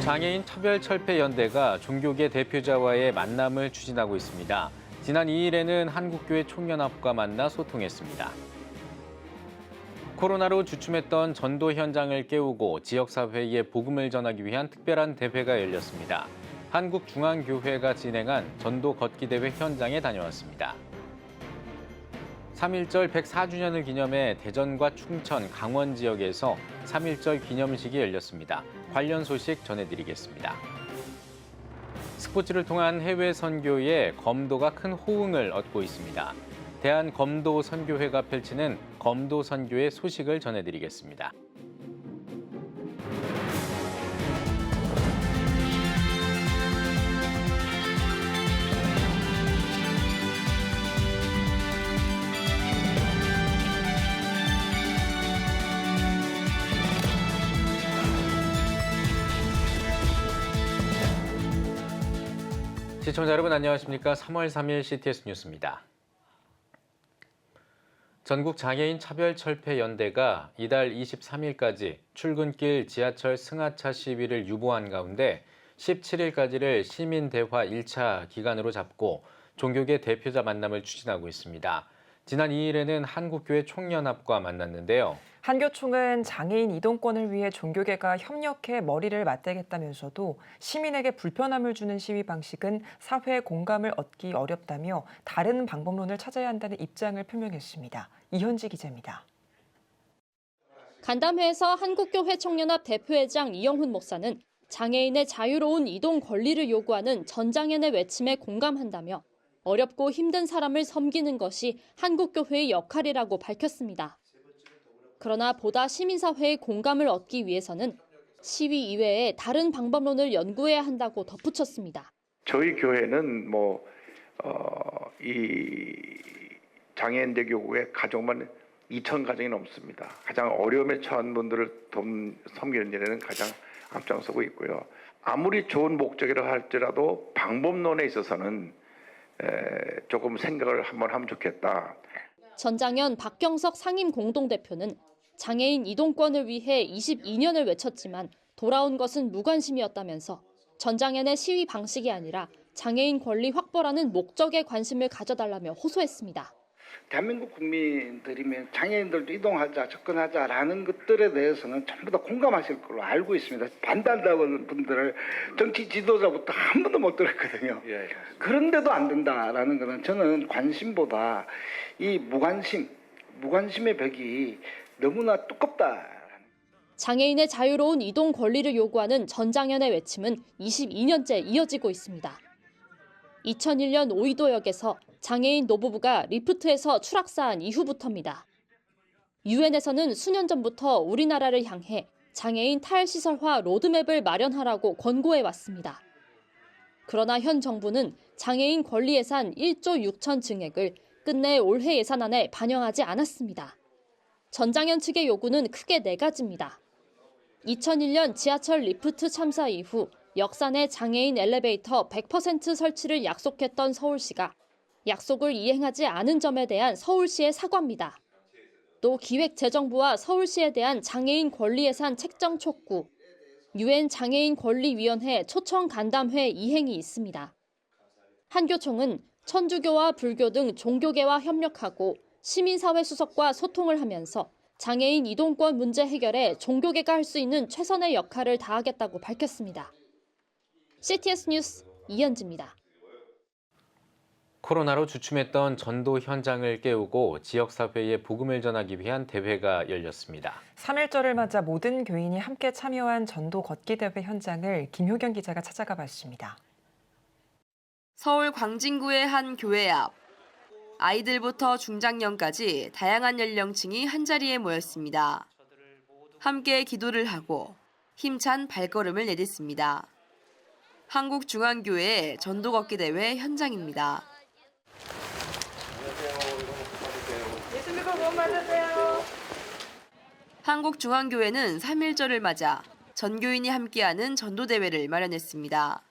장애인 차별철폐연대가 종교계 대표자와의 만남을 추진하고 있습니다. 지난 2일에는 한국교회 총연합과 만나 소통했습니다. 코로나로 주춤했던 전도 현장을 깨우고 지역사회에 복음을 전하기 위한 특별한 대회가 열렸습니다. 한국중앙교회가 진행한 전도 걷기 대회 현장에 다녀왔습니다. 3.1절 104주년을 기념해 대전과 충천, 강원 지역에서 3.1절 기념식이 열렸습니다. 관련 소식 전해드리겠습니다. 스포츠를 통한 해외 선교에 검도가 큰 호응을 얻고 있습니다. 대한검도선교회가 펼치는 검도선교의 소식을 전해드리겠습니다. 시청자 여러분 안녕하십니까? 3월 3일 CTS 뉴스입니다. 전국 장애인 차별철폐연대가 이달 23일까지 출근길 지하철 승하차 시위를 유보한 가운데 17일까지를 시민대화 1차 기간으로 잡고 종교계 대표자 만남을 추진하고 있습니다. 지난 2일에는 한국교회 총연합과 만났는데요. 한교총은 장애인 이동권을 위해 종교계가 협력해 머리를 맞대겠다면서도 시민에게 불편함을 주는 시위 방식은 사회의 공감을 얻기 어렵다며 다른 방법론을 찾아야 한다는 입장을 표명했습니다. 이현지 기자입니다. 간담회에서 한국교회 총연합 대표회장 이영훈 목사는 장애인의 자유로운 이동 권리를 요구하는 전장현의 외침에 공감한다며 어렵고 힘든 사람을 섬기는 것이 한국교회의 역할이라고 밝혔습니다. 그러나 보다 시민사회의 공감을 얻기 위해서는 시위 이외에 다른 방법론을 연구해야 한다고 덧붙였습니다. 저희 교회는 이 장애인대 교구의 가족만 2,000 가정이 넘습니다. 가장 어려움에 처한 분들을 섬기는 일에는 가장 앞장서고 있고요. 아무리 좋은 목적이라 할지라도 방법론에 있어서는 조금 생각을 한번 하면 좋겠다. 전장현 박경석 상임 공동대표는 장애인 이동권을 위해 22년을 외쳤지만 돌아온 것은 무관심이었다면서 전장현의 시위 방식이 아니라 장애인 권리 확보라는 목적에 관심을 가져달라며 호소했습니다. 대한민국 국민들이면 장애인들도 이동하자, 접근하자라는 것들에 대해서는 전부 다 공감하실 걸로 알고 있습니다. 반대한다는 분들을 정치 지도자부터 한 번도 못 들었거든요. 그런데도 안 된다라는 것은 저는 관심보다 이 무관심의 벽이 너무나 두껍다. 장애인의 자유로운 이동 권리를 요구하는 전장현의 외침은 22년째 이어지고 있습니다. 2001년 오이도역에서 장애인 노부부가 리프트에서 추락사한 이후부터입니다. 유엔에서는 수년 전부터 우리나라를 향해 장애인 탈시설화 로드맵을 마련하라고 권고해왔습니다. 그러나 현 정부는 장애인 권리 예산 1조 6천 증액을 끝내 올해 예산안에 반영하지 않았습니다. 전장현 측의 요구는 크게 4가지입니다. 2001년 지하철 리프트 참사 이후 역산의 장애인 엘리베이터 100% 설치를 약속했던 서울시가 약속을 이행하지 않은 점에 대한 서울시의 사과입니다. 또 기획재정부와 서울시에 대한 장애인 권리 예산 책정 촉구, 유엔 장애인 권리위원회 초청 간담회 이행이 있습니다. 한교총은 천주교와 불교 등 종교계와 협력하고 시민사회 수석과 소통을 하면서 장애인 이동권 문제 해결에 종교계가 할 수 있는 최선의 역할을 다하겠다고 밝혔습니다. CTS 뉴스 이현지입니다. 코로나로 주춤했던 전도 현장을 깨우고 지역사회에 복음을 전하기 위한 대회가 열렸습니다. 3.1절을 맞아 모든 교인이 함께 참여한 전도 걷기 대회 현장을 김효경 기자가 찾아가 봤습니다. 서울 광진구의 한 교회 앞. 아이들부터 중장년까지 다양한 연령층이 한자리에 모였습니다. 함께 기도를 하고 힘찬 발걸음을 내딛습니다. 한국중앙교회의 전도 걷기 대회 현장입니다. 예수님과 못 맞으세요. 한국중앙교회는 3.1절을 맞아 전교인이 함께하는 전도대회를 마련했습니다.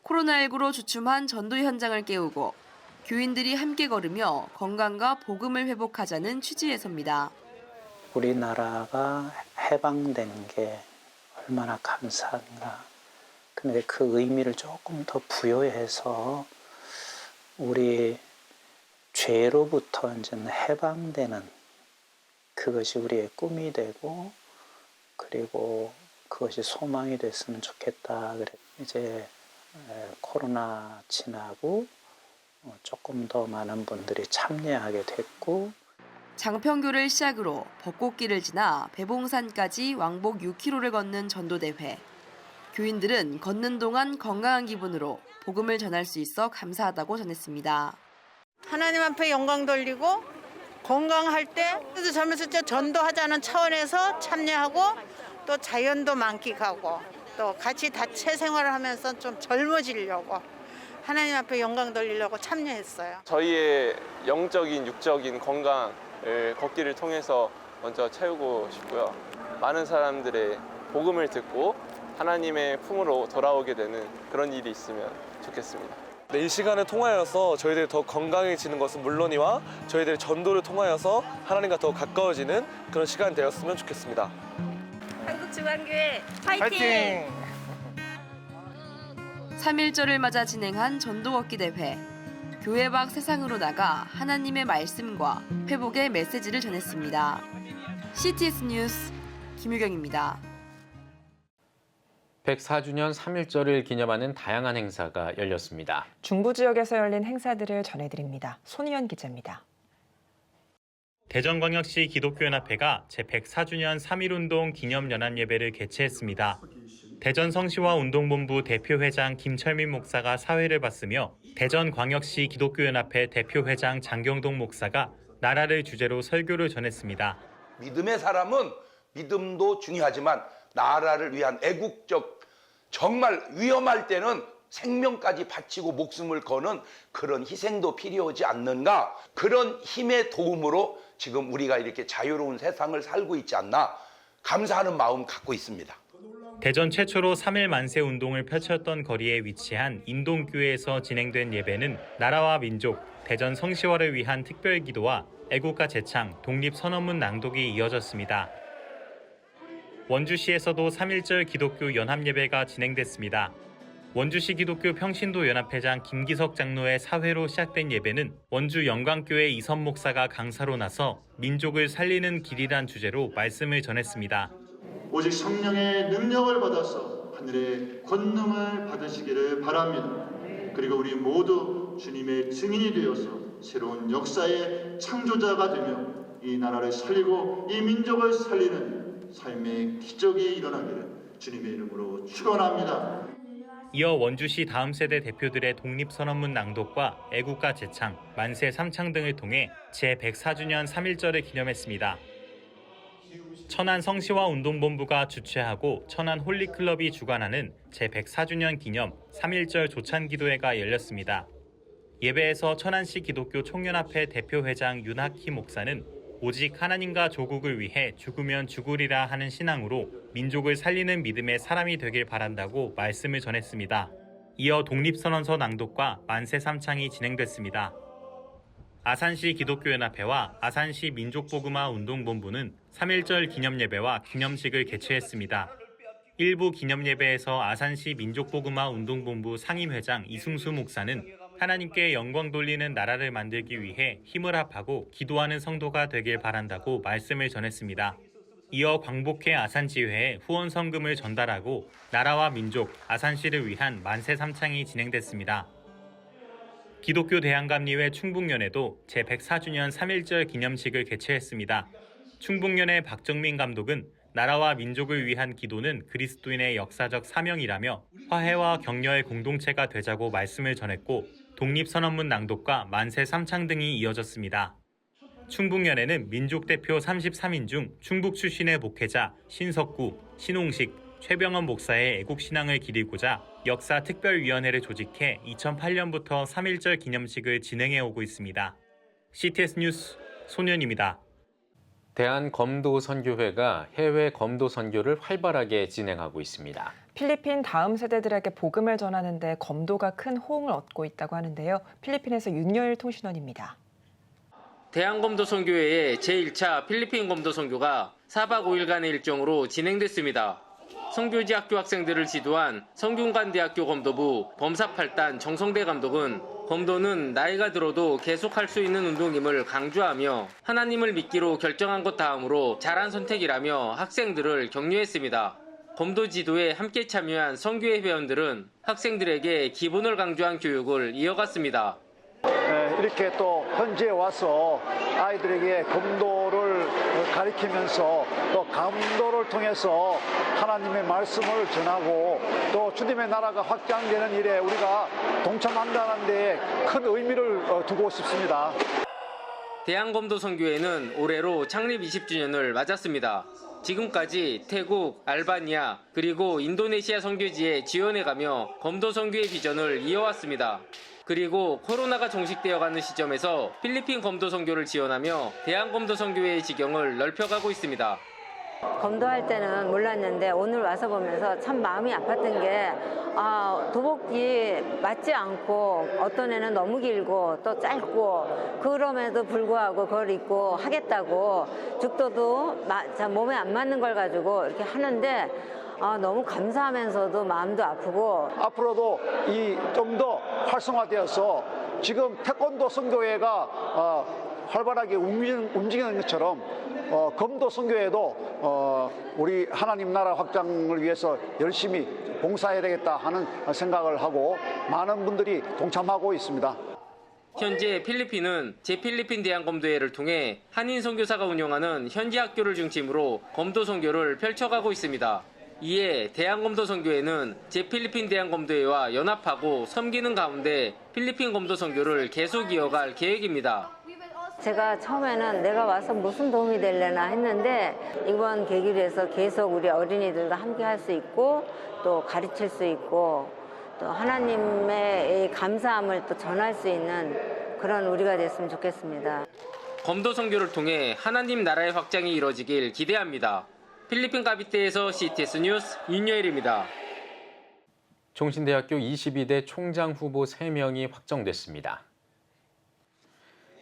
코로나19로 주춤한 전도 현장을 깨우고 교인들이 함께 걸으며 건강과 복음을 회복하자는 취지에서입니다. 우리나라가 해방된 게 얼마나 감사한가. 근데 그 의미를 조금 더 부여해서 우리 죄로부터 이제 해방되는 그것이 우리의 꿈이 되고 그리고 그것이 소망이 됐으면 좋겠다. 그래 이제 코로나 지나고 조금 더 많은 분들이 참여하게 됐고 장평교를 시작으로 벚꽃길을 지나 배봉산까지 왕복 6km를 걷는 전도대회. 교인들은 걷는 동안 건강한 기분으로 복음을 전할 수 있어 감사하다고 전했습니다. 하나님 앞에 영광 돌리고 건강할 때 젊었을 때 전도하자는 차원에서 참여하고 또 자연도 만끽하고 또 같이 다체 생활을 하면서 좀 젊어지려고 하나님 앞에 영광 돌리려고 참여했어요. 저희의 영적인 육적인 건강을 걷기를 통해서 먼저 채우고 싶고요. 많은 사람들의 복음을 듣고 하나님의 품으로 돌아오게 되는 그런 일이 있으면 좋겠습니다. 이 시간을 통하여서 저희들이 더 건강해지는 것은 물론이와 저희들의 전도를 통하여서 하나님과 더 가까워지는 그런 시간이 되었으면 좋겠습니다. 한국중앙교회 화이팅! 3.1절을 맞아 진행한 전도 걷기 대회. 교회 밖 세상으로 나가 하나님의 말씀과 회복의 메시지를 전했습니다. CTS 뉴스 김유경입니다. 104주년 3.1절을 기념하는 다양한 행사가 열렸습니다. 중부 지역에서 열린 행사들을 전해드립니다. 손희연 기자입니다. 대전광역시 기독교연합회가 제104주년 3.1운동 기념연합예배를 개최했습니다. 대전성시와 운동본부 대표회장 김철민 목사가 사회를 봤으며 대전광역시 기독교연합회 대표회장 장경동 목사가 나라를 주제로 설교를 전했습니다. 믿음의 사람은 믿음도 중요하지만 나라를 위한 애국적 정말 위험할 때는 생명까지 바치고 목숨을 거는 그런 희생도 필요하지 않는가. 그런 힘의 도움으로 지금 우리가 이렇게 자유로운 세상을 살고 있지 않나 감사하는 마음 갖고 있습니다. 대전 최초로 3.1 만세 운동을 펼쳤던 거리에 위치한 인동교회에서 진행된 예배는 나라와 민족, 대전 성시화를 위한 특별 기도와 애국가 제창, 독립선언문 낭독이 이어졌습니다. 원주시에서도 3.1절 기독교 연합예배가 진행됐습니다. 원주시 기독교 평신도 연합회장 김기석 장로의 사회로 시작된 예배는 원주 영광교회 이선 목사가 강사로 나서 민족을 살리는 길이란 주제로 말씀을 전했습니다. 오직 성령의 능력을 받아서 하늘의 권능을 받으시기를 바랍니다. 그리고 우리 모두 주님의 증인이 되어서 새로운 역사의 창조자가 되며 이 나라를 살리고 이 민족을 살리는 삶의 기적이 일어나기를 주님의 이름으로 축원합니다. 이어 원주시 다음 세대 대표들의 독립선언문 낭독과 애국가 제창, 만세 삼창 등을 통해 제104주년 3.1절을 기념했습니다. 천안 성시화 운동본부가 주최하고 천안 홀리클럽이 주관하는 제104주년 기념 3.1절 조찬기도회가 열렸습니다. 예배에서 천안시 기독교 총연합회 대표회장 윤학희 목사는 오직 하나님과 조국을 위해 죽으면 죽으리라 하는 신앙으로 민족을 살리는 믿음의 사람이 되길 바란다고 말씀을 전했습니다. 이어 독립선언서 낭독과 만세 삼창이 진행됐습니다. 아산시 기독교연합회와 아산시 민족복음화 운동본부는 3.1절 기념예배와 기념식을 개최했습니다. 일부 기념예배에서 아산시 민족복음화 운동본부 상임회장 이승수 목사는 하나님께 영광 돌리는 나라를 만들기 위해 힘을 합하고 기도하는 성도가 되길 바란다고 말씀을 전했습니다. 이어 광복회 아산지회에 후원 성금을 전달하고 나라와 민족, 아산시를 위한 만세 삼창이 진행됐습니다. 기독교 대한감리회 충북연회도 제104주년 3.1절 기념식을 개최했습니다. 충북연회 박정민 감독은 나라와 민족을 위한 기도는 그리스도인의 역사적 사명이라며 화해와 격려의 공동체가 되자고 말씀을 전했고 독립선언문 낭독과 만세 삼창 등이 이어졌습니다. 충북연회는 민족대표 33인 중 충북 출신의 목회자 신석구, 신홍식, 최병헌 목사의 애국신앙을 기리고자 역사특별위원회를 조직해 2008년부터 3.1절 기념식을 진행해오고 있습니다. CTS 뉴스 손현입니다. 대한검도선교회가 해외 검도 선교를 활발하게 진행하고 있습니다. 필리핀 다음 세대들에게 복음을 전하는 데 검도가 큰 호응을 얻고 있다고 하는데요. 필리핀에서 윤여일 통신원입니다. 대한검도선교회의 제1차 필리핀 검도선교가 4박 5일간의 일정으로 진행됐습니다. 성교지 학교 학생들을 지도한 성균관대학교 검도부 범사8단 정성대 감독은 검도는 나이가 들어도 계속할 수 있는 운동임을 강조하며 하나님을 믿기로 결정한 것 다음으로 잘한 선택이라며 학생들을 격려했습니다. 검도 지도에 함께 참여한 선교회 회원들은 학생들에게 기본을 강조한 교육을 이어갔습니다. 이렇게 또 현지에 와서 아이들에게 검도를 가리키면서 또 감도를 통해서 하나님의 말씀을 전하고 또 주님의 나라가 확장되는 일에 우리가 동참한다는 데 큰 의미를 두고 싶습니다. 대한검도선교회는 올해로 창립 20주년을 맞았습니다. 지금까지 태국, 알바니아, 그리고 인도네시아 선교지에 지원해가며 검도선교의 비전을 이어왔습니다. 그리고 코로나가 종식되어가는 시점에서 필리핀 검도선교를 지원하며 대한검도선교회의 지경을 넓혀가고 있습니다. 검도할 때는 몰랐는데 오늘 와서 보면서 참 마음이 아팠던 게 도복이 맞지 않고 어떤 애는 너무 길고 또 짧고 그럼에도 불구하고 그걸 입고 하겠다고 죽도도 몸에 안 맞는 걸 가지고 이렇게 하는데 너무 감사하면서도 마음도 아프고 앞으로도 좀 더 활성화되어서 지금 태권도 선교회가 활발하게 움직이는 것처럼 검도 선교회도 우리 하나님 나라 확장을 위해서 열심히 봉사해야 되겠다 하는 생각을 하고 많은 분들이 동참하고 있습니다. 현재 필리핀은 제필리핀 대한검도회를 통해 한인 선교사가 운영하는 현지 학교를 중심으로 검도 선교를 펼쳐가고 있습니다. 이에 대한검도선교회는 제필리핀 대한검도회와 연합하고 섬기는 가운데 필리핀 검도선교를 계속 이어갈 계획입니다. 제가 처음에는 내가 와서 무슨 도움이 되려나 했는데 이번 계기로 해서 계속 우리 어린이들과 함께 할 수 있고 또 가르칠 수 있고 또 하나님의 감사함을 또 전할 수 있는 그런 우리가 됐으면 좋겠습니다. 검도선교를 통해 하나님 나라의 확장이 이뤄지길 기대합니다. 필리핀 카비테에서 CTS 뉴스 윤여일입니다. 총신대학교 22대 총장 후보 3명이 확정됐습니다.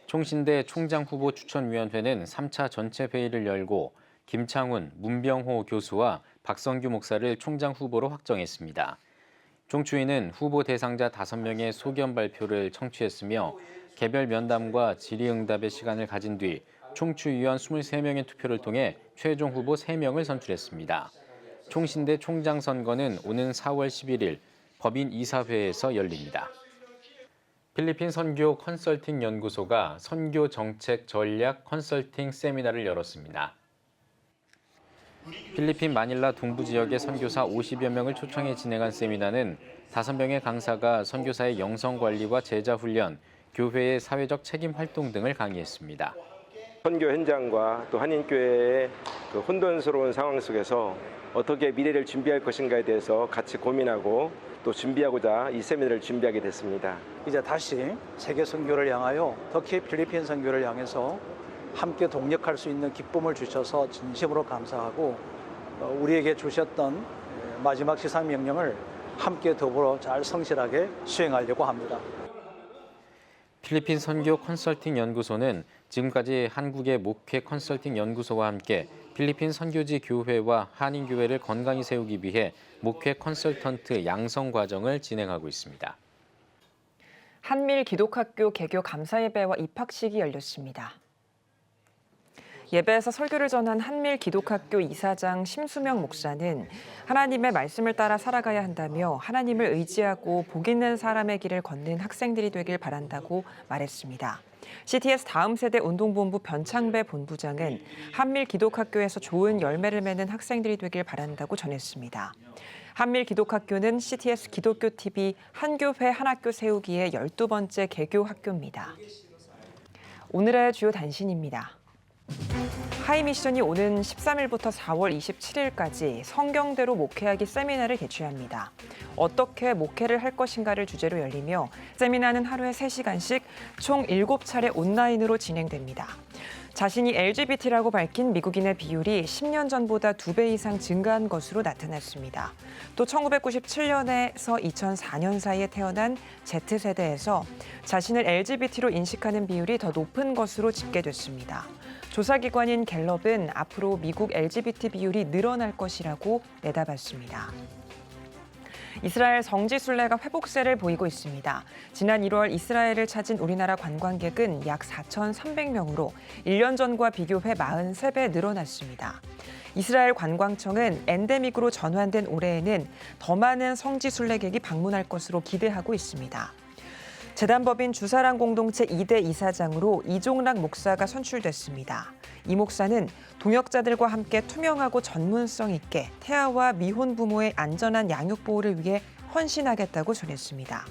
총신대 총장 후보 추천위원회는 3차 전체 회의를 열고 김창훈, 문병호 교수와 박성규 목사를 총장 후보로 확정했습니다. 총추위는 후보 대상자 5명의 소견 발표를 청취했으며 개별 면담과 질의응답의 시간을 가진 뒤 총추위원 23명의 투표를 통해 최종 후보 3명을 선출했습니다. 총신대 총장 선거는 오는 4월 11일 법인 이사회에서 열립니다. 필리핀 선교 컨설팅 연구소가 선교 정책 전략 컨설팅 세미나를 열었습니다. 필리핀 마닐라 동부 지역의 선교사 50여 명을 초청해 진행한 세미나는 5명의 강사가 선교사의 영성 관리와 제자 훈련, 교회의 사회적 책임 활동 등을 강의했습니다. 선교 현장과 또 한인교회의 그 혼돈스러운 상황 속에서 어떻게 미래를 준비할 것인가에 대해서 같이 고민하고 또 준비하고자 이 세미나를 준비하게 됐습니다. 이제 다시 세계 선교를 향하여 특히 필리핀 선교를 향해서 함께 동력할 수 있는 기쁨을 주셔서 진심으로 감사하고 우리에게 주셨던 마지막 시상명령을 함께 더불어 잘 성실하게 수행하려고 합니다. 필리핀 선교 컨설팅 연구소는 지금까지 한국의 목회 컨설팅 연구소와 함께 필리핀 선교지 교회와 한인교회를 건강히 세우기 위해 목회 컨설턴트 양성 과정을 진행하고 있습니다. 한밀 기독학교 개교 감사 예배와 입학식이 열렸습니다. 예배에서 설교를 전한 한밀 기독학교 이사장 심수명 목사는 하나님의 말씀을 따라 살아가야 한다며 하나님을 의지하고 복 있는 사람의 길을 걷는 학생들이 되길 바란다고 말했습니다. CTS 다음 세대 운동본부 변창배 본부장은 한밀 기독학교에서 좋은 열매를 맺는 학생들이 되길 바란다고 전했습니다. 한밀 기독학교는 CTS 기독교TV 한교회 한학교 세우기의 12번째 개교 학교입니다. 오늘의 주요 단신입니다. 하이미션이 오는 13일부터 4월 27일까지 성경대로 목회하기 세미나를 개최합니다. 어떻게 목회를 할 것인가를 주제로 열리며 세미나는 하루에 3시간씩 총 7차례 온라인으로 진행됩니다. 자신이 LGBT라고 밝힌 미국인의 비율이 10년 전보다 2배 이상 증가한 것으로 나타났습니다. 또 1997년에서 2004년 사이에 태어난 Z세대에서 자신을 LGBT로 인식하는 비율이 더 높은 것으로 집계됐습니다. 조사기관인 갤럽은 앞으로 미국 LGBT 비율이 늘어날 것이라고 내다봤습니다. 이스라엘 성지순례가 회복세를 보이고 있습니다. 지난 1월 이스라엘을 찾은 우리나라 관광객은 약 4,300명으로 1년 전과 비교해 43배 늘어났습니다. 이스라엘 관광청은 엔데믹으로 전환된 올해에는 더 많은 성지순례객이 방문할 것으로 기대하고 있습니다. 재단법인 주사랑 공동체 2대 이사장으로 이종락 목사가 선출됐습니다. 이 목사는 동역자들과 함께 투명하고 전문성 있게 태아와 미혼 부모의 안전한 양육 보호를 위해 헌신하겠다고 전했습니다.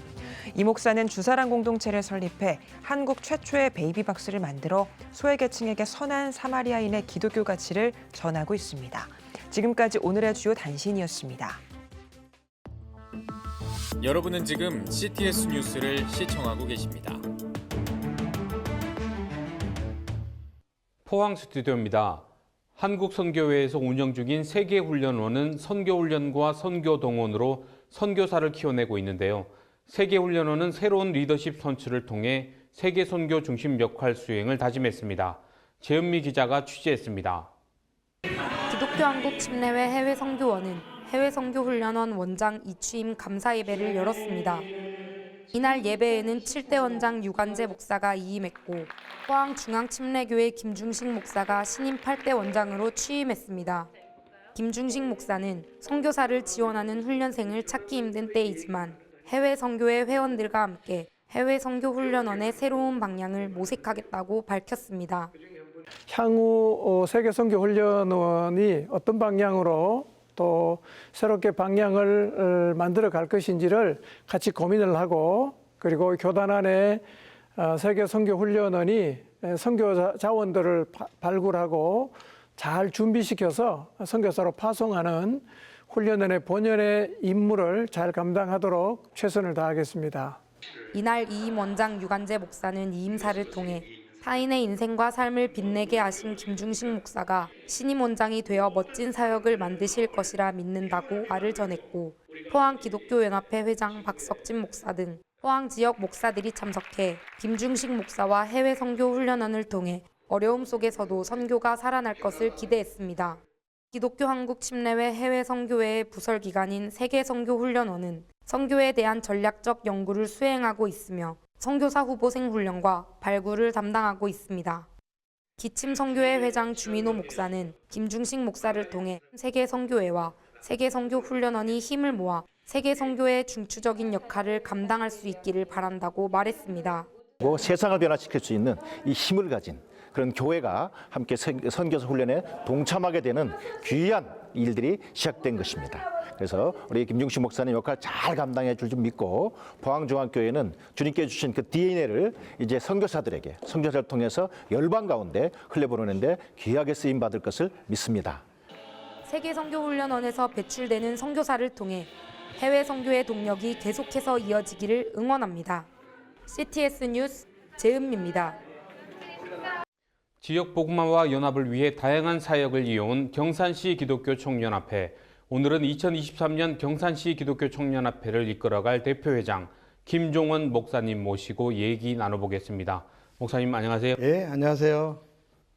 이 목사는 주사랑 공동체를 설립해 한국 최초의 베이비박스를 만들어 소외계층에게 선한 사마리아인의 기독교 가치를 전하고 있습니다. 지금까지 오늘의 주요 단신이었습니다. 여러분은 지금 CTS 뉴스를 시청하고 계십니다. 포항 스튜디오입니다. 한국선교회에서 운영 중인 세계훈련원은 선교훈련과 선교동원으로 선교사를 키워내고 있는데요. 세계훈련원은 새로운 리더십 선출을 통해 세계선교 중심 역할 수행을 다짐했습니다. 재은미 기자가 취재했습니다. 기독교 한국 침례회 해외선교원은 해외선교훈련원 원장 이취임 감사 예배를 열었습니다. 이날 예배에는 7대 원장 유관재 목사가 이임했고 포항중앙침례교회 김중식 목사가 신임 8대 원장으로 취임했습니다. 김중식 목사는 선교사를 지원하는 훈련생을 찾기 힘든 때이지만 해외 선교회 회원들과 함께 해외 선교훈련원의 새로운 방향을 모색하겠다고 밝혔습니다. 향후 세계선교훈련원이 어떤 방향으로 또 새롭게 방향을 만들어 갈 것인지를 같이 고민을 하고, 그리고 교단 안에 세계선교훈련원이 선교 자원들을 발굴하고 잘 준비시켜서 선교사로 파송하는 훈련원의 본연의 임무를 잘 감당하도록 최선을 다하겠습니다. 이날 이임 원장 유관재 목사는 이임사를 통해 타인의 인생과 삶을 빛내게 하신 김중식 목사가 신임 원장이 되어 멋진 사역을 만드실 것이라 믿는다고 말을 전했고, 포항기독교연합회 회장 박석진 목사 등 포항 지역 목사들이 참석해 김중식 목사와 해외 선교 훈련원을 통해 어려움 속에서도 선교가 살아날 것을 기대했습니다. 기독교 한국 침례회 해외 선교회의 부설 기관인 세계선교훈련원은 선교에 대한 전략적 연구를 수행하고 있으며 선교사 후보생 훈련과 발굴을 담당하고 있습니다. 기침선교회 회장 주민호 목사는 김중식 목사를 통해 세계선교회와 세계선교훈련원이 힘을 모아 세계선교의 중추적인 역할을 감당할 수 있기를 바란다고 말했습니다. 세상을 변화시킬 수 있는 이 힘을 가진 그런 교회가 함께 선교사 훈련에 동참하게 되는 귀한 일들이 시작된 것입니다. 그래서 우리 김중식 목사님 역할 잘 감당해 줄 줄 믿고, 포항중앙교회는 주님께 주신 그 DNA를 이제 선교사들에게, 선교사를 통해서 열방 가운데 흘려보내는데 귀하게 쓰임 받을 것을 믿습니다. 세계선교훈련원에서 배출되는 선교사를 통해 해외 선교의 동력이 계속해서 이어지기를 응원합니다. CTS 뉴스 재은미입니다. 지역 복음화와 연합을 위해 다양한 사역을 이어온 경산시 기독교 청년합회. 오늘은 2023년 경산시 기독교 청년합회를 이끌어갈 대표회장 김종원 목사님 모시고 얘기 나눠보겠습니다. 목사님 안녕하세요. 예, 안녕하세요.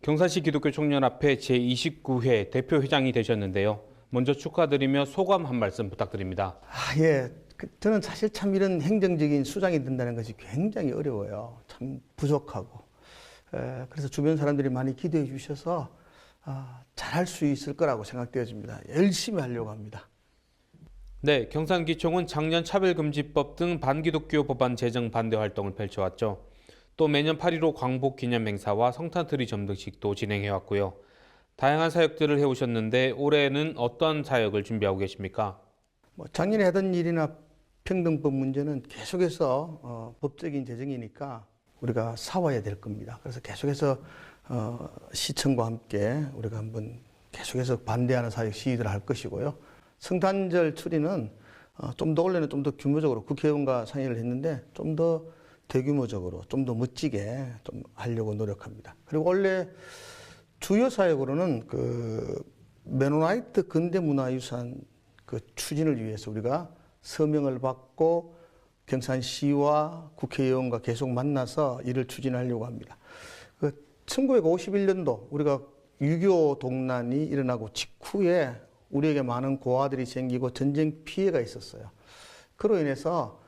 경산시 기독교 청년합회 제29회 대표회장이 되셨는데요. 먼저 축하드리며 소감 한 말씀 부탁드립니다. 예, 저는 사실 참 이런 행정적인 수장이 된다는 것이 굉장히 어려워요. 참 부족하고. 그래서 주변 사람들이 많이 기대해 주셔서 잘할 수 있을 거라고 생각되어집니다. 열심히 하려고 합니다. 네, 경산기총은 작년 차별금지법 등 반기독교 법안 제정 반대 활동을 펼쳐왔죠. 또 매년 8.15 광복 기념 행사와 성탄트리 점등식도 진행해왔고요. 다양한 사역들을 해오셨는데 올해는 어떤 사역을 준비하고 계십니까? 작년에 하던 일이나 평등법 문제는 계속해서 법적인 제정이니까 우리가 싸워야 될 겁니다. 그래서 계속해서 시청과 함께 우리가 한번 계속해서 반대하는 사역 시위들을 할 것이고요. 성탄절 추리는 좀 더 원래는 좀 더 규모적으로 국회의원과 상의를 했는데 좀 더 대규모적으로 좀 더 멋지게 좀 하려고 노력합니다. 그리고 원래 주요 사역으로는 그 메노나이트 근대문화유산 그 추진을 위해서 우리가 서명을 받고 경산시와 국회의원과 계속 만나서 이를 추진하려고 합니다. 그 1951년도 우리가 6.25 동란이 일어나고 직후에 우리에게 많은 고아들이 생기고 전쟁 피해가 있었어요. 그로 인해서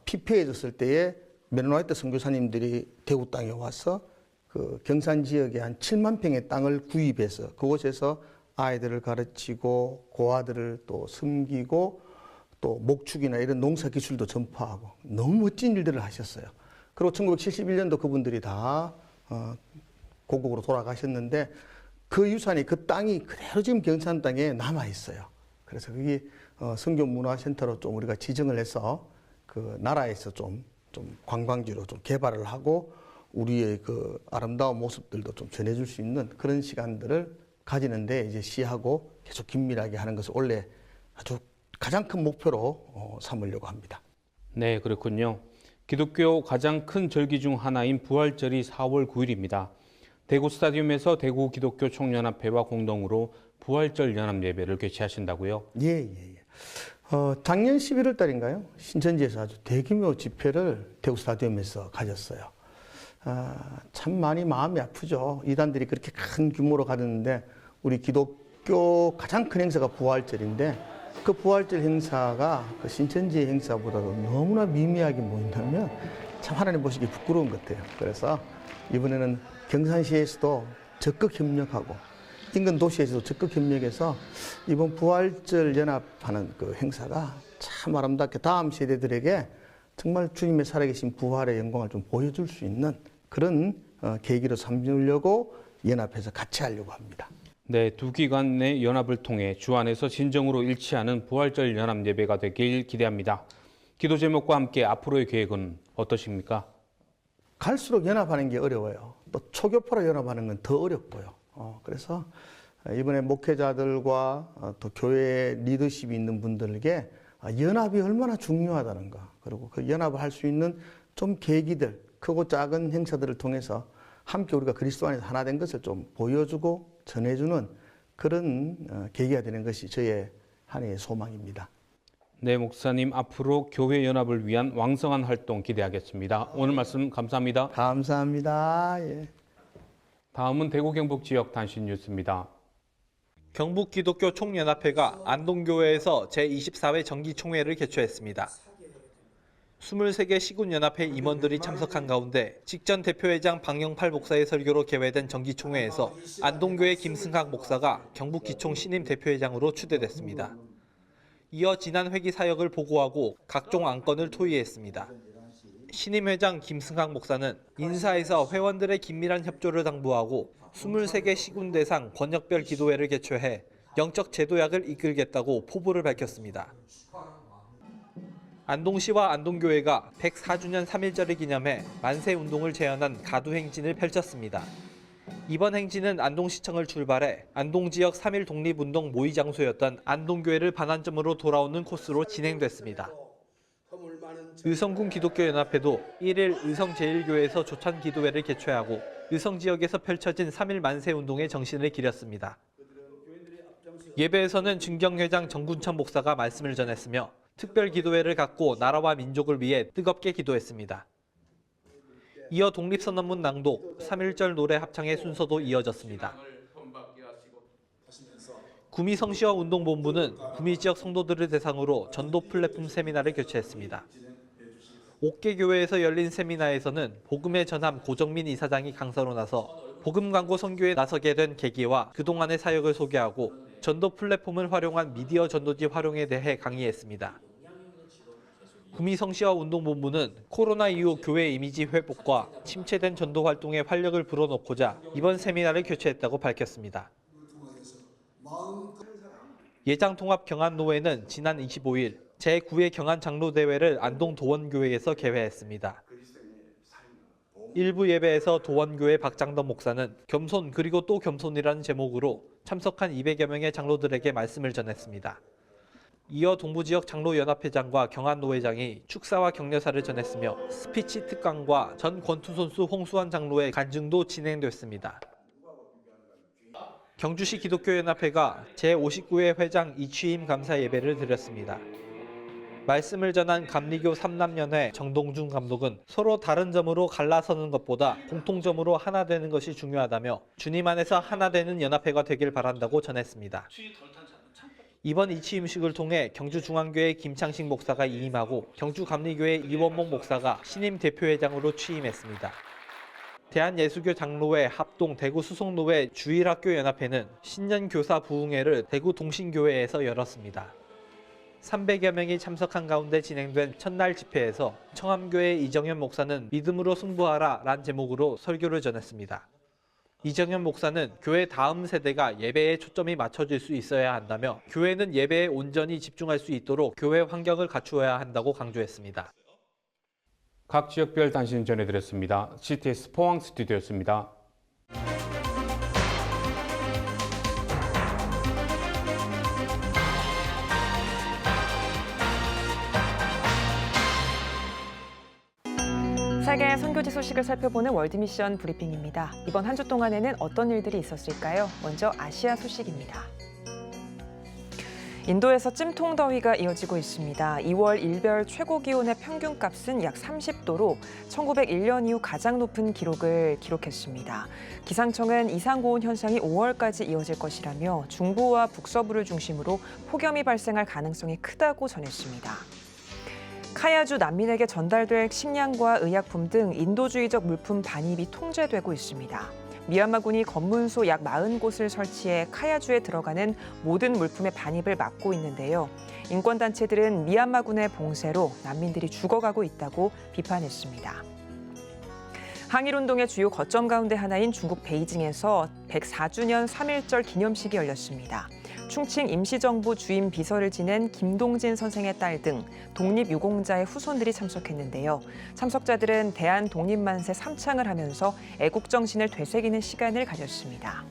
피폐해졌을 때에 메노나이트 선교사님들이 대구 땅에 와서 그 경산 지역에 한 7만 평의 땅을 구입해서 그곳에서 아이들을 가르치고 고아들을 또 섬기고 또 목축이나 이런 농사 기술도 전파하고 너무 멋진 일들을 하셨어요. 그리고 1971년도 그분들이 다 고국으로 돌아가셨는데 그 유산이 그 땅이 그대로 지금 경산 땅에 남아 있어요. 그래서 그게 선교문화센터로 좀 우리가 지정을 해서 그 나라에서 좀 관광지로 좀 개발을 하고 우리의 그 아름다운 모습들도 좀 전해줄 수 있는 그런 시간들을 가지는데 이제 시하고 계속 긴밀하게 하는 것을 원래 아주 가장 큰 목표로 삼으려고 합니다. 네, 그렇군요. 기독교 가장 큰 절기 중 하나인 부활절이 4월 9일입니다. 대구 스타디움에서 대구 기독교 총연합회와 공동으로 부활절 연합 예배를 개최하신다고요? 예. 작년 11월 달인가요? 신천지에서 아주 대규모 집회를 대구 스타디움에서 가졌어요. 참 많이 마음이 아프죠. 이단들이 그렇게 큰 규모로 가졌는데 우리 기독교 가장 큰 행사가 부활절인데 그 부활절 행사가 그 신천지의 행사보다도 너무나 미미하게 모인다면 참 하나님 보시기 부끄러운 것 같아요. 그래서 이번에는 경산시에서도 적극 협력하고 인근 도시에서도 적극 협력해서 이번 부활절 연합하는 그 행사가 참 아름답게 다음 세대들에게 정말 주님의 살아계신 부활의 영광을 좀 보여줄 수 있는 그런 계기로 삼으려고 연합해서 같이 하려고 합니다. 네, 두 기관 내 연합을 통해 주안에서 진정으로 일치하는 부활절 연합 예배가 되길 기대합니다. 기도 제목과 함께 앞으로의 계획은 어떠십니까? 갈수록 연합하는 게 어려워요. 또 초교파로 연합하는 건 더 어렵고요. 그래서 이번에 목회자들과 또 교회 리더십이 있는 분들에게 연합이 얼마나 중요하다는가, 그리고 그 연합을 할 수 있는 좀 계기들, 크고 작은 행사들을 통해서 함께 우리가 그리스도 안에서 하나 된 것을 좀 보여주고 전해주는 그런 계기가 되는 것이 저의 한 해의 소망입니다. 네, 목사님 앞으로 교회 연합을 위한 왕성한 활동 기대하겠습니다. 오늘 말씀 감사합니다. 감사합니다. 예. 다음은 대구 경북 지역 단신 뉴스입니다. 경북 기독교 총연합회가 안동교회에서 제24회 정기총회를 개최했습니다. 23개 시군연합회 임원들이 참석한 가운데 직전 대표회장 방영팔 목사의 설교로 개회된 정기총회에서 안동교회 김승학 목사가 경북기총 신임 대표회장으로 추대됐습니다. 이어 지난 회기 사역을 보고하고 각종 안건을 토의했습니다. 신임 회장 김승학 목사는 인사에서 회원들의 긴밀한 협조를 당부하고 23개 시군 대상 권역별 기도회를 개최해 영적 제도약을 이끌겠다고 포부를 밝혔습니다. 안동시와 안동교회가 104주년 3.1절을 기념해 만세 운동을 재현한 가두 행진을 펼쳤습니다. 이번 행진은 안동시청을 출발해 안동 지역 3.1 독립운동 모의 장소였던 안동교회를 반환점으로 돌아오는 코스로 진행됐습니다. 의성군 기독교연합회도 1일 의성제일교회에서 조찬 기도회를 개최하고 의성 지역에서 펼쳐진 3.1 만세 운동의 정신을 기렸습니다. 예배에서는 증경회장 정군천 목사가 말씀을 전했으며 특별 기도회를 갖고 나라와 민족을 위해 뜨겁게 기도했습니다. 이어 독립선언문 낭독, 3.1절 노래 합창의 순서도 이어졌습니다. 구미 성시와 운동본부는 구미 지역 성도들을 대상으로 전도 플랫폼 세미나를 개최했습니다. 옥계 교회에서 열린 세미나에서는 복음의 전함 고정민 이사장이 강사로 나서 복음 광고 선교에 나서게 된 계기와 그동안의 사역을 소개하고 전도 플랫폼을 활용한 미디어 전도지 활용에 대해 강의했습니다. 구미 성시와 운동본부는 코로나 이후 교회 이미지 회복과 침체된 전도 활동에 활력을 불어넣고자 이번 세미나를 개최했다고 밝혔습니다. 예장통합 경안노회는 지난 25일 제9회 경안장로대회를 안동 도원교회에서 개회했습니다. 일부 예배에서 도원교회 박장덕 목사는 겸손 그리고 또 겸손이라는 제목으로 참석한 200여 명의 장로들에게 말씀을 전했습니다. 이어 동부지역 장로연합회장과 경안노회장이 축사와 격려사를 전했으며 스피치 특강과 전 권투 선수 홍수환 장로의 간증도 진행됐습니다. 경주시 기독교연합회가 제59회 회장 이취임 감사 예배를 드렸습니다. 말씀을 전한 감리교 삼남연회 정동준 감독은 서로 다른 점으로 갈라서는 것보다 공통점으로 하나 되는 것이 중요하다며 주님 안에서 하나 되는 연합회가 되길 바란다고 전했습니다. 이번 이취임식을 통해 경주중앙교회 김창식 목사가 이임하고 경주감리교회 이원목 목사가 신임 대표회장으로 취임했습니다. 대한예수교 장로회 합동 대구 수송로회 주일학교연합회는 신년교사 부흥회를 대구 동신교회에서 열었습니다. 300여 명이 참석한 가운데 진행된 첫날 집회에서 청암교회 이정현 목사는 믿음으로 승부하라 란 제목으로 설교를 전했습니다. 이정현 목사는 교회 다음 세대가 예배에 초점이 맞춰질 수 있어야 한다며 교회는 예배에 온전히 집중할 수 있도록 교회 환경을 갖추어야 한다고 강조했습니다. 각 지역별 단신 전해드렸습니다. CTS 포항 스튜디오였습니다. 세계 선교지 소식을 살펴보는 월드미션 브리핑입니다. 이번 한 주 동안에는 어떤 일들이 있었을까요? 먼저 아시아 소식입니다. 인도에서 찜통 더위가 이어지고 있습니다. 2월 일별 최고 기온의 평균값은 약 30도로 1901년 이후 가장 높은 기록을 기록했습니다. 기상청은 이상고온 현상이 5월까지 이어질 것이라며 중부와 북서부를 중심으로 폭염이 발생할 가능성이 크다고 전했습니다. 카야주 난민에게 전달될 식량과 의약품 등 인도주의적 물품 반입이 통제되고 있습니다. 미얀마군이 검문소 약 40곳을 설치해 카야주에 들어가는 모든 물품의 반입을 막고 있는데요. 인권단체들은 미얀마군의 봉쇄로 난민들이 죽어가고 있다고 비판했습니다. 항일운동의 주요 거점 가운데 하나인 중국 베이징에서 104주년 3.1절 기념식이 열렸습니다. 충칭 임시정부 주임 비서를 지낸 김동진 선생의 딸 등 독립유공자의 후손들이 참석했는데요. 참석자들은 대한독립만세 3창을 하면서 애국정신을 되새기는 시간을 가졌습니다.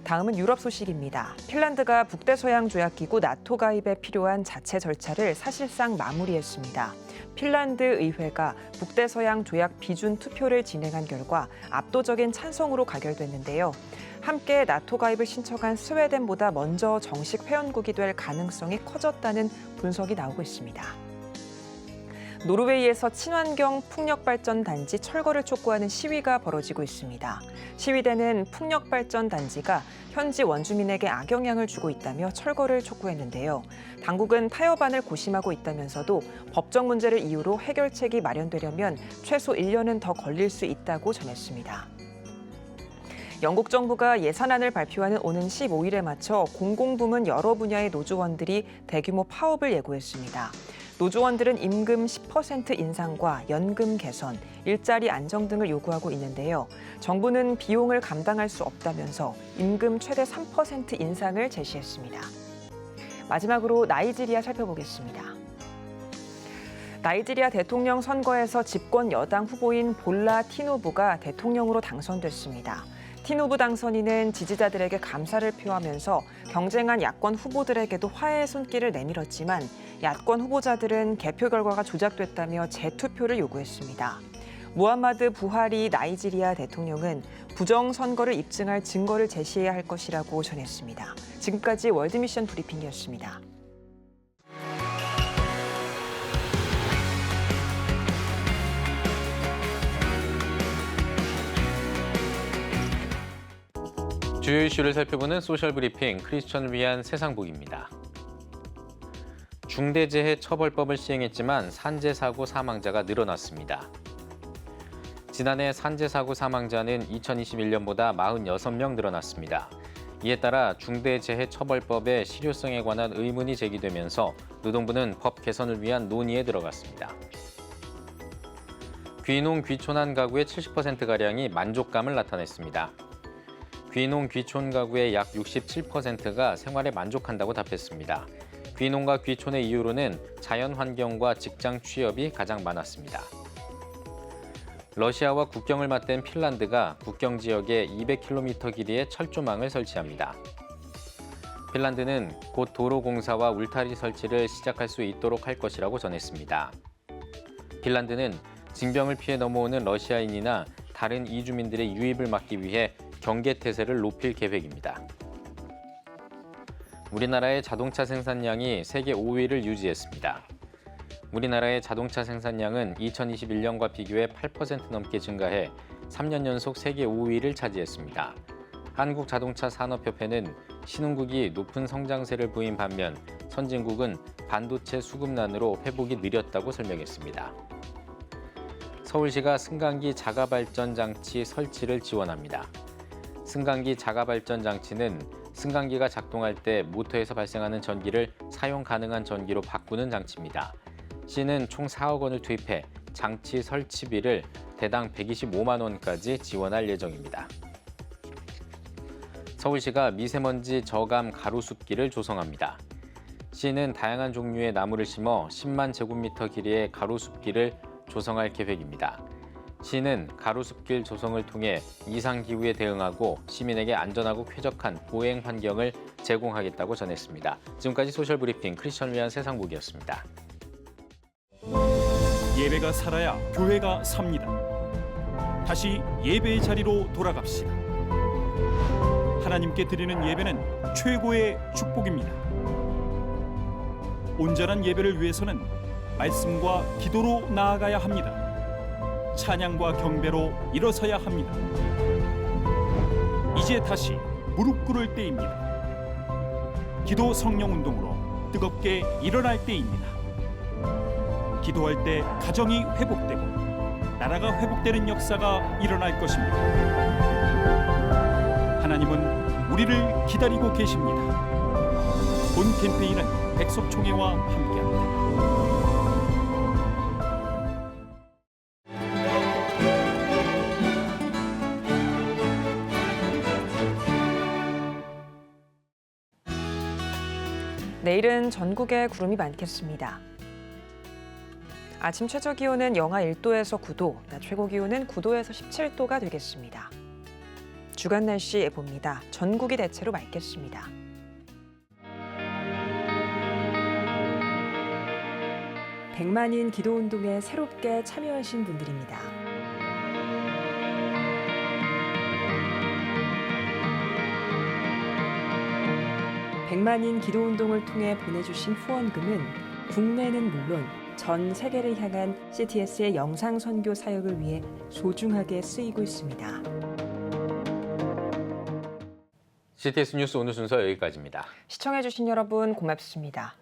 다음은 유럽 소식입니다. 핀란드가 북대서양조약기구 나토 가입에 필요한 자체 절차를 사실상 마무리했습니다. 핀란드 의회가 북대서양 조약 비준 투표를 진행한 결과 압도적인 찬성으로 가결됐는데요. 함께 나토 가입을 신청한 스웨덴보다 먼저 정식 회원국이 될 가능성이 커졌다는 분석이 나오고 있습니다. 노르웨이에서 친환경 풍력발전단지 철거를 촉구하는 시위가 벌어지고 있습니다. 시위대는 풍력발전단지가 현지 원주민에게 악영향을 주고 있다며 철거를 촉구했는데요. 당국은 타협안을 고심하고 있다면서도 법적 문제를 이유로 해결책이 마련되려면 최소 1년은 더 걸릴 수 있다고 전했습니다. 영국 정부가 예산안을 발표하는 오는 15일에 맞춰 공공부문 여러 분야의 노조원들이 대규모 파업을 예고했습니다. 노조원들은 임금 10% 인상과 연금 개선, 일자리 안정 등을 요구하고 있는데요. 정부는 비용을 감당할 수 없다면서 임금 최대 3% 인상을 제시했습니다. 마지막으로 나이지리아 살펴보겠습니다. 나이지리아 대통령 선거에서 집권 여당 후보인 볼라 티누부가 대통령으로 당선됐습니다. 티누부 당선인은 지지자들에게 감사를 표하면서 경쟁한 야권 후보들에게도 화해의 손길을 내밀었지만 야권 후보자들은 개표 결과가 조작됐다며 재투표를 요구했습니다. 무함마드 부하리 나이지리아 대통령은 부정선거를 입증할 증거를 제시해야 할 것이라고 전했습니다. 지금까지 월드미션 브리핑이었습니다. 주요 이슈를 살펴보는 소셜 브리핑 크리스천을 위한 세상복입니다. 중대재해처벌법을 시행했지만 산재사고 사망자가 늘어났습니다. 지난해 산재사고 사망자는 2021년보다 46명 늘어났습니다. 이에 따라 중대재해처벌법의 실효성에 관한 의문이 제기되면서 노동부는 법 개선을 위한 논의에 들어갔습니다. 귀농 귀촌한 가구의 70%가량이 만족감을 나타냈습니다. 귀농 귀촌 가구의 약 67%가 생활에 만족한다고 답했습니다. 귀농과 귀촌의 이유로는 자연 환경과 직장 취업이 가장 많았습니다. 러시아와 국경을 맞댄 핀란드가 국경 지역에 200km 길이의 철조망을 설치합니다. 핀란드는 곧 도로 공사와 울타리 설치를 시작할 수 있도록 할 것이라고 전했습니다. 핀란드는 징병을 피해 넘어오는 러시아인이나 다른 이주민들의 유입을 막기 위해 경계태세를 높일 계획입니다. 우리나라의 자동차 생산량이 세계 5위를 유지했습니다. 우리나라의 자동차 생산량은 2021년과 비교해 8% 넘게 증가해 3년 연속 세계 5위를 차지했습니다. 한국자동차산업협회는 신흥국이 높은 성장세를 보인 반면 선진국은 반도체 수급난으로 회복이 느렸다고 설명했습니다. 서울시가 승강기 자가발전 장치 설치를 지원합니다. 승강기 자가발전 장치는 승강기가 작동할 때 모터에서 발생하는 전기를 사용 가능한 전기로 바꾸는 장치입니다. 시는 총 4억 원을 투입해 장치 설치비를 대당 125만 원까지 지원할 예정입니다. 서울시가 미세먼지 저감 가로숲길을 조성합니다. 시는 다양한 종류의 나무를 심어 10만 제곱미터 길이의 가로숲길을 조성할 계획입니다. 시는 가로숲길 조성을 통해 이상기후에 대응하고 시민에게 안전하고 쾌적한 보행 환경을 제공하겠다고 전했습니다. 지금까지 소셜브리핑 크리스천을 위한 세상보기였습니다. 예배가 살아야 교회가 삽니다. 다시 예배의 자리로 돌아갑시다. 하나님께 드리는 예배는 최고의 축복입니다. 온전한 예배를 위해서는 말씀과 기도로 나아가야 합니다. 찬양과 경배로 일어서야 합니다. 이제 다시 무릎 꿇을 때입니다. 기도 성령 운동으로 뜨겁게 일어날 때입니다. 기도할 때 가정이 회복되고 나라가 회복되는 역사가 일어날 것입니다. 하나님은 우리를 기다리고 계십니다. 본 캠페인은 백석총회와 함께합니다. 내일은 전국에 구름이 많겠습니다. 아침 최저 기온은 영하 1도에서 9도, 낮 최고 기온은 9도에서 17도가 되겠습니다. 주간 날씨 예보입니다. 전국이 대체로 맑겠습니다. 백만인 기도운동에 새롭게 참여하신 분들입니다. 백만인 기도운동을 통해 보내주신 후원금은 국내는 물론 전 세계를 향한 CTS의 영상 선교 사역을 위해 소중하게 쓰이고 있습니다. CTS 뉴스 오늘 순서 여기까지입니다. 시청해주신 여러분 고맙습니다.